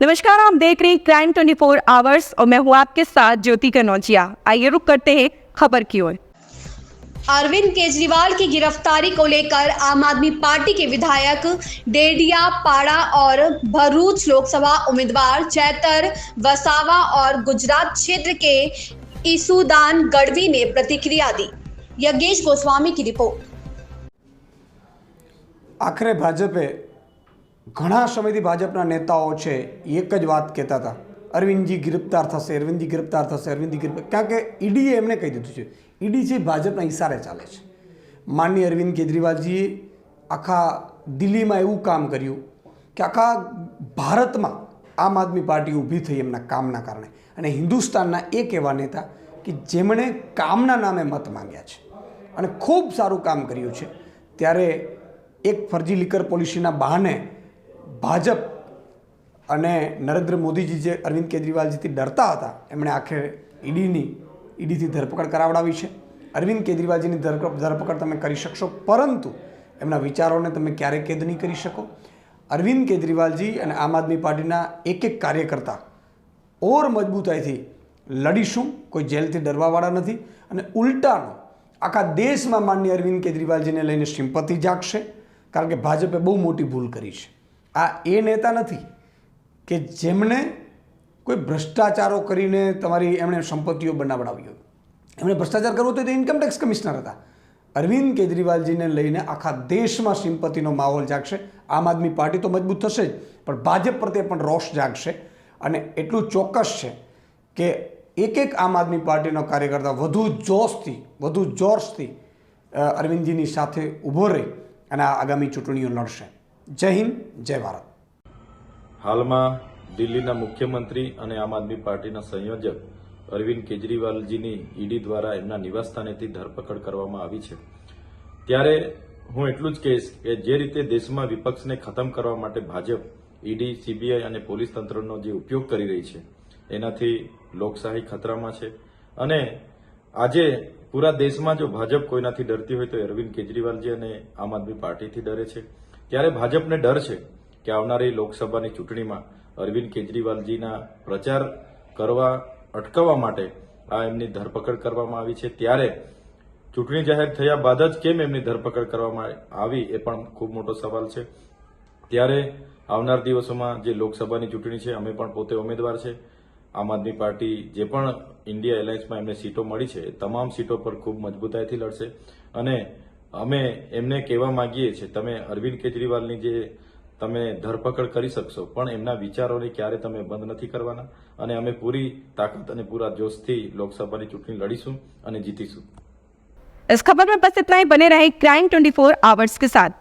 नमस्कार, आप देख रहे हैं क्राइम 24 आवर्स और मैं हूं आपके साथ ज्योति कनौजिया। आइए रुक करते हैं खबर की ओर। अरविंद केजरीवाल की गिरफ्तारी को लेकर आम आदमी पार्टी के विधायक डेडिया पाड़ा और भरूच लोकसभा उम्मीदवार चैतर वसावा और गुजरात क्षेत्र के ईसुदान गढ़वी ने प्रतिक्रिया दी। यज्ञेश गोस्वामी की रिपोर्ट। आखरे भाजपे घणा समयथी भाजपना नेताओं छे एक ज वात कहेता था, अरविंदजी गिरफ्तार थशे, अरविंदजी गिरफ्तार थशे, अरविंदजी गिरफ्तार, कारण के ईडीए एमने कही दीधुं छे। ईडी छे भाजपना इशारे चाले छे। माननीय अरविंद केजरीवालजीए आखा दिल्हीमां एवुं काम कर्युं कि आखा भारतमां आम आदमी पार्टी ऊभी थई एमना कामना कारणे, अने हिंदुस्तानना एक एवा नेता कि जेमणे कामना नामे मत मांग्या छे अने खूब सारुं काम कर्युं छे। त्यारे एक फर्जी लिकर पॉलिसीना बहाने भाजप अने नरेंद्र मोदीजी जे अरविंद केजरीवालजीथी डरता हता एमणे आखिर ईडीथी धरपकड़ करावडावी छे। अरविंद केजरीवालजीनी धरपकड़ तमे करी शकशो, परंतु एमना विचारोने तमे क्यारेय कैद नहीं करी शको। अरविंद केजरीवालजी अने आम आदमी पार्टीना एक एक कार्यकर्ता और मजबूताईथी लड़ीशुं, कोई जेलथी डरवावाळा नथी अने उल्टानो आखा देशमां माननीय अरविंद केजरीवालजीने लईने सिम्पथी जागशे, कारण के भाजपे बहु मोटी भूल करी छे। आ ए नेता नथी के जेमणे कोई भ्रष्टाचारो करीने तमारी एमणे संपत्तिओ बनावडावी होय। एमणे भ्रष्टाचार करवो तो इन्कम टेक्स कमिश्नर हता। अरविंद केजरीवालजीने लईने आखा देशमां सिम्पथीनो माहोल जागशे। आम आदमी पार्टी तो मजबूत थशे ज, पण भाजप प्रत्ये पण रोष जागशे अने एटલું ચોક્કસ છે કે एक आम आदमी पार्टीनो कार्यकर्ता વધુ જોશથી વધુ જોશથી અરવિંદજીની સાથે ઊભો રહી અને આ આગામી ચૂંટણીઓ લડશે। જય હિન્દ, જય ભારત। હાલમાં દિલ્હીના મુખ્યમંત્રી અને આમ આદમી પાર્ટીના સંયોજક અરવિંદ કેજરીવાલજીની ઈડી દ્વારા એમના નિવાસસ્થાનેથી ધરપકડ કરવામાં આવી છે। ત્યારે હું એટલું જ કહીશ કે જે રીતે દેશમાં વિપક્ષને ખતમ કરવા માટે ભાજપ ઈડી, સીબીઆઈ અને પોલીસ તંત્રનો જે ઉપયોગ કરી રહી છે એનાથી લોકશાહી ખતરામાં છે। અને આજે પૂરા દેશમાં જો ભાજપ કોઈનાથી ડરતી હોય તો અરવિંદ કેજરીવાલજી અને આમ આદમી પાર્ટીથી ડરે છે। ત્યારે ભાજપને ડર છે કે આવનારી લોકસભાની ચૂંટણીમાં અરવિંદ કેજરીવાલજીના પ્રચાર કરવા અટકાવવા માટે આ એમની ધરપકડ કરવામાં આવી છે। ત્યારે ચૂંટણી જાહેર થયા બાદ જ કેમ એમની ધરપકડ કરવામાં આવી એ પણ ખૂબ મોટો સવાલ છે। ત્યારે આવનાર દિવસોમાં જે લોકસભાની ચૂંટણી છે અમે પણ પોતે ઉમેદવાર છે। આમ આદમી પાર્ટી જે પણ ઇન્ડિયા એલાયન્સમાં એમને સીટો મળી છે તમામ સીટો પર ખૂબ મજબૂતાઈથી લડશે અને અમે એમને કહેવા માંગીએ છીએ તમે અરવિંદ કેજરીવાલની જે તમે ધરપકડ કરી શકશો પણ એમના વિચારોને ક્યારે તમે બંધ નથી કરવાના અને અમે પૂરી તાકાત અને પૂરા જોશથી લોકસભાની ચૂંટણી લડીશું અને જીતીશું। इस खबर में बस इतना ही। बने रहे क्राइम 24 आवर्स के साथ।